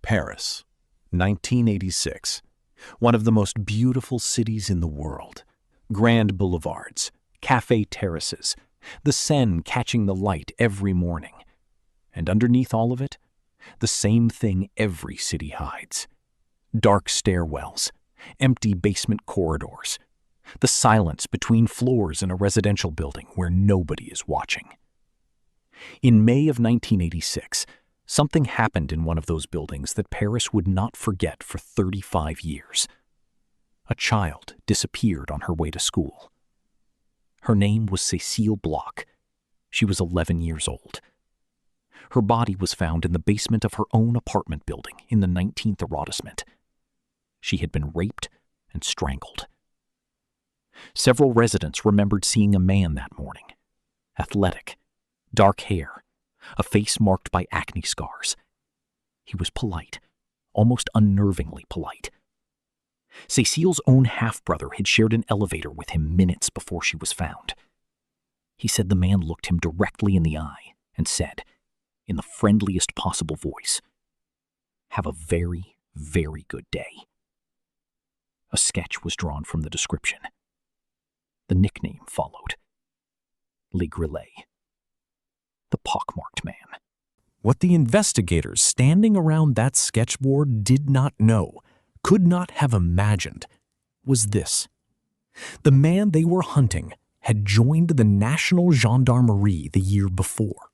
Paris, 1986. One of the most beautiful cities in the world. Grand boulevards, cafe terraces, the Seine catching the light every morning. And underneath all of it, the same thing every city hides. Dark stairwells, empty basement corridors, the silence between floors in a residential building where nobody is watching. In May of 1986, something happened in one of those buildings that Paris would not forget for 35 years. A child disappeared on her way to school. Her name was Cécile Bloch. She was 11 years old. Her body was found in the basement of her own apartment building in the 19th arrondissement. She had been raped and strangled. Several residents remembered seeing a man that morning. Athletic, dark hair, a face marked by acne scars. He was polite, almost unnervingly polite. Cécile's own half-brother had shared an elevator with him minutes before she was found. He said the man looked him directly in the eye and said, in the friendliest possible voice, "Have a very, very good day." A sketch was drawn from the description. The nickname followed. Le Grêlé, the pockmarked man. What the investigators standing around that sketchboard did not know, could not have imagined, was this. The man they were hunting had joined the National Gendarmerie the year before.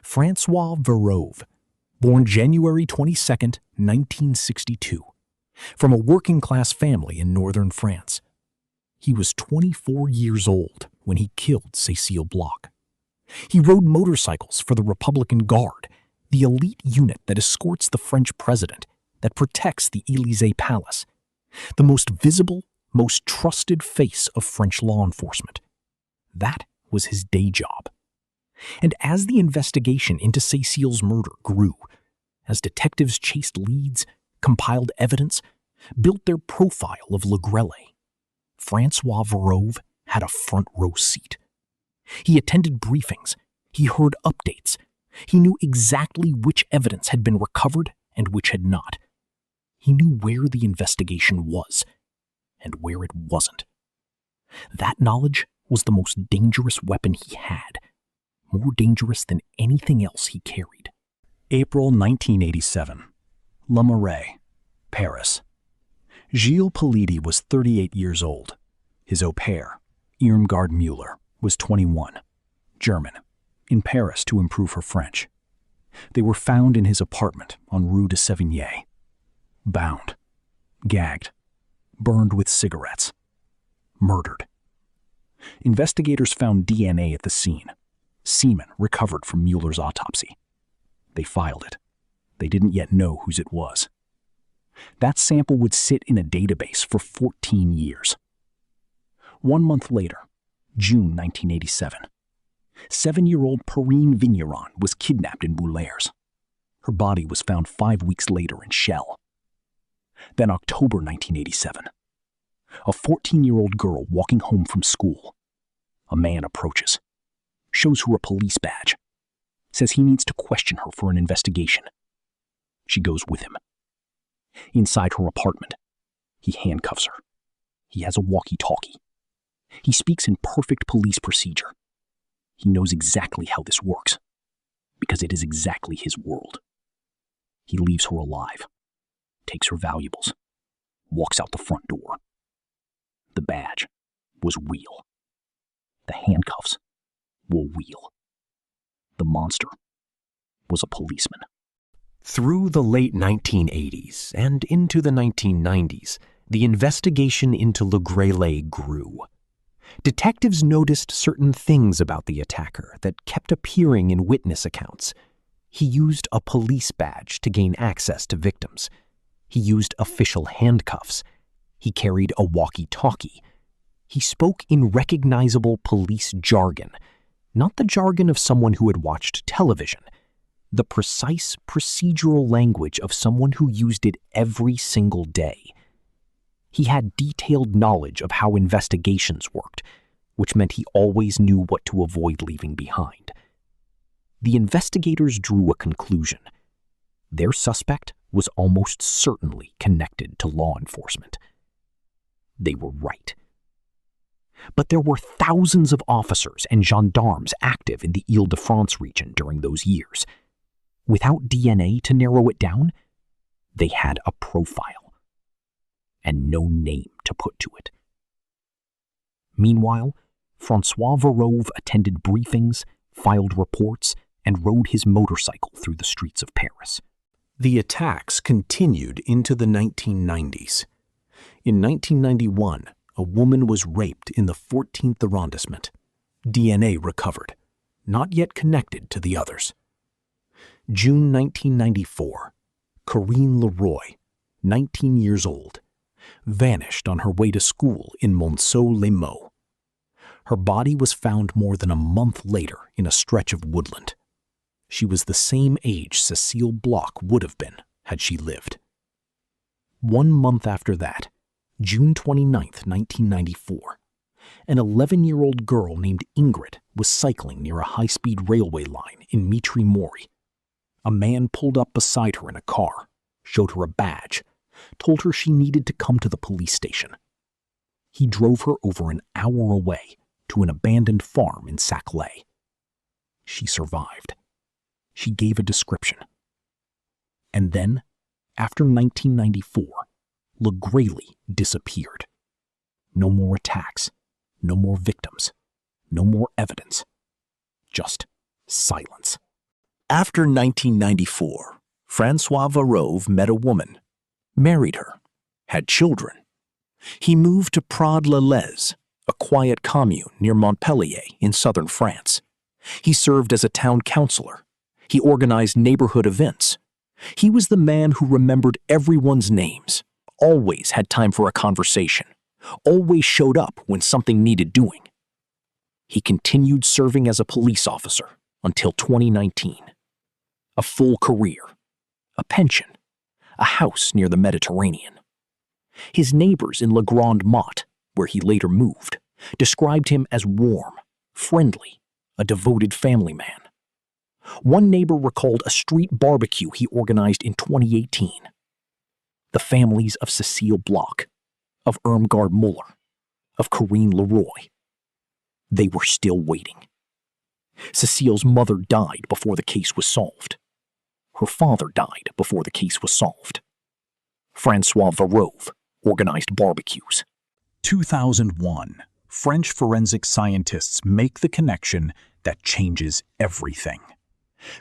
François Vérove, born January 22, 1962, from a working-class family in northern France. He was 24 years old when he killed Cécile Bloch. He rode motorcycles for the Republican Guard, the elite unit that escorts the French president, that protects the Élysée Palace, the most visible, most trusted face of French law enforcement. That was his day job. And as the investigation into Cécile's murder grew, as detectives chased leads, compiled evidence, built their profile of Le Grêlé, François Vérove had a front-row seat. He attended briefings. He heard updates. He knew exactly which evidence had been recovered and which had not. He knew where the investigation was and where it wasn't. That knowledge was the most dangerous weapon he had, more dangerous than anything else he carried. April 1987. Le Marais, Paris. Gilles Politi was 38 years old. His au pair, Irmgard Mueller, was 21, German, in Paris to improve her French. They were found in his apartment on Rue de Sévigné, bound, gagged, burned with cigarettes, murdered. Investigators found DNA at the scene, semen recovered from Mueller's autopsy. They filed it. They didn't yet know whose it was. That sample would sit in a database for 14 years. 1 month later, June 1987, 7-year-old Perrine Vigneron was kidnapped in Boulers. Her body was found 5 weeks later in Chelles. Then October 1987, a 14-year-old girl walking home from school. A man approaches, shows her a police badge, says he needs to question her for an investigation. She goes with him. Inside her apartment, he handcuffs her. He has a walkie-talkie. He speaks in perfect police procedure. He knows exactly how this works, because it is exactly his world. He leaves her alive, takes her valuables, walks out the front door. The badge was real. The handcuffs were real. The monster was a policeman. Through the late 1980s and into the 1990s, the investigation into Le Grêlé grew. Detectives noticed certain things about the attacker that kept appearing in witness accounts. He used a police badge to gain access to victims. He used official handcuffs. He carried a walkie-talkie. He spoke in recognizable police jargon, not the jargon of someone who had watched television, the precise procedural language of someone who used it every single day. He had detailed knowledge of how investigations worked, which meant he always knew what to avoid leaving behind. The investigators drew a conclusion. Their suspect was almost certainly connected to law enforcement. They were right. But there were thousands of officers and gendarmes active in the Île-de-France region during those years. Without DNA to narrow it down, they had a profile and no name to put to it. Meanwhile, François Vérove attended briefings, filed reports, and rode his motorcycle through the streets of Paris. The attacks continued into the 1990s. In 1991, a woman was raped in the 14th arrondissement. DNA recovered, not yet connected to the others. June 1994, Corinne Leroy, 19 years old, vanished on her way to school in Monceau-les-Mots. Her body was found more than a month later in a stretch of woodland. She was the same age Cécile Bloch would have been had she lived. 1 month after that, June 29, 1994, an 11-year-old girl named Ingrid was cycling near a high-speed railway line in Mitry-Mory. A man pulled up beside her in a car, showed her a badge, told her she needed to come to the police station. He drove her over an hour away to an abandoned farm in Saclay. She survived. She gave a description. And then, after 1994, Le Grêlé disappeared. No more attacks, no more victims, no more evidence. Just silence. After 1994, François Vérove met a woman, married her, had children. He moved to Prades-la-Lez, a quiet commune near Montpellier in southern France. He served as a town councillor. He organized neighborhood events. He was the man who remembered everyone's names, always had time for a conversation, always showed up when something needed doing. He continued serving as a police officer until 2019. A full career, a pension, a house near the Mediterranean. His neighbors in Le Grand Mot, where he later moved, described him as warm, friendly, a devoted family man. One neighbor recalled a street barbecue he organized in 2018. The families of Cécile Bloch, of Irmgard Müller, of Corinne Leroy. They were still waiting. Cécile's mother died before the case was solved. Her father died before the case was solved. François Vérove organized barbecues. 2001, French forensic scientists make the connection that changes everything.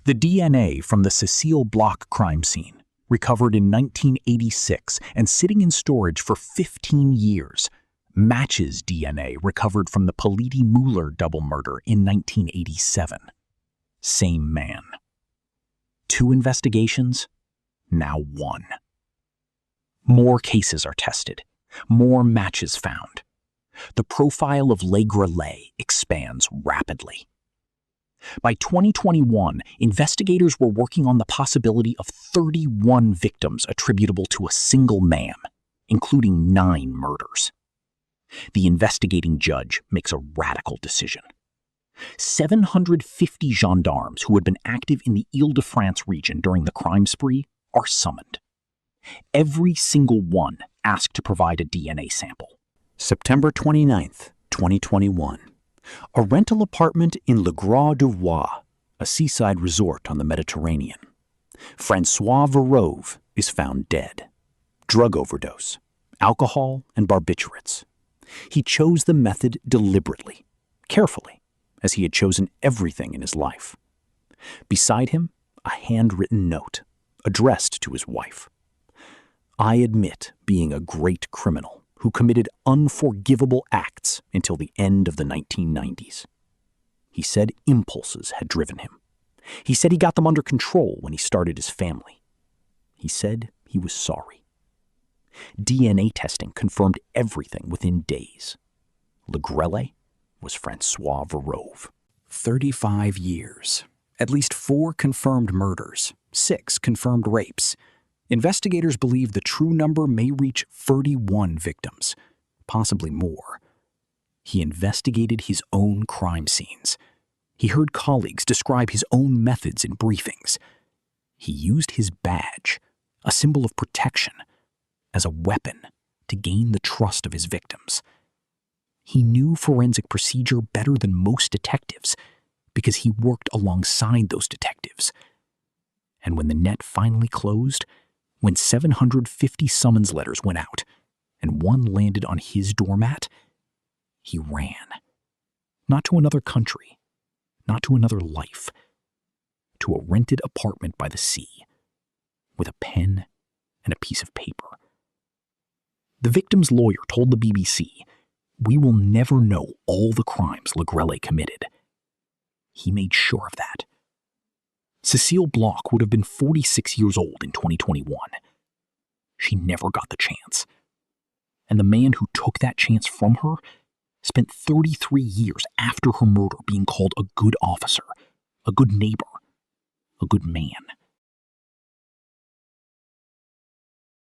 The DNA from the Cécile Bloch crime scene, recovered in 1986 and sitting in storage for 15 years, matches DNA recovered from the Politi-Müller double murder in 1987. Same man. 2 investigations, now 1. More cases are tested, more matches found. The profile of Le Grêlé expands rapidly. By 2021, investigators were working on the possibility of 31 victims attributable to a single man, including 9 murders. The investigating judge makes a radical decision. 750 gendarmes who had been active in the Île-de-France region during the crime spree are summoned. Every single one asked to provide a DNA sample. September 29, 2021. A rental apartment in Le Gras du Roi, a seaside resort on the Mediterranean. François Vérove is found dead. Drug overdose, alcohol, and barbiturates. He chose the method deliberately, carefully, as he had chosen everything in his life. Beside him, a handwritten note, addressed to his wife. I admit being a great criminal who committed unforgivable acts until the end of the 1990s. He said impulses had driven him. He said he got them under control when he started his family. He said he was sorry. DNA testing confirmed everything within days. Le Grêlé was François Vérove. 35 years. At least 4 confirmed murders, 6 confirmed rapes. Investigators believe the true number may reach 31 victims, possibly more. He investigated his own crime scenes. He heard colleagues describe his own methods in briefings. He used his badge, a symbol of protection, as a weapon to gain the trust of his victims. He knew forensic procedure better than most detectives because he worked alongside those detectives. And when the net finally closed, when 750 summons letters went out and one landed on his doormat, he ran. Not to another country, not to another life, to a rented apartment by the sea, with a pen and a piece of paper. The victim's lawyer told the BBC, "We will never know all the crimes Grêlé committed." He made sure of that. Cécile Bloch would have been 46 years old in 2021. She never got the chance. And the man who took that chance from her spent 33 years after her murder being called a good officer, a good neighbor, a good man.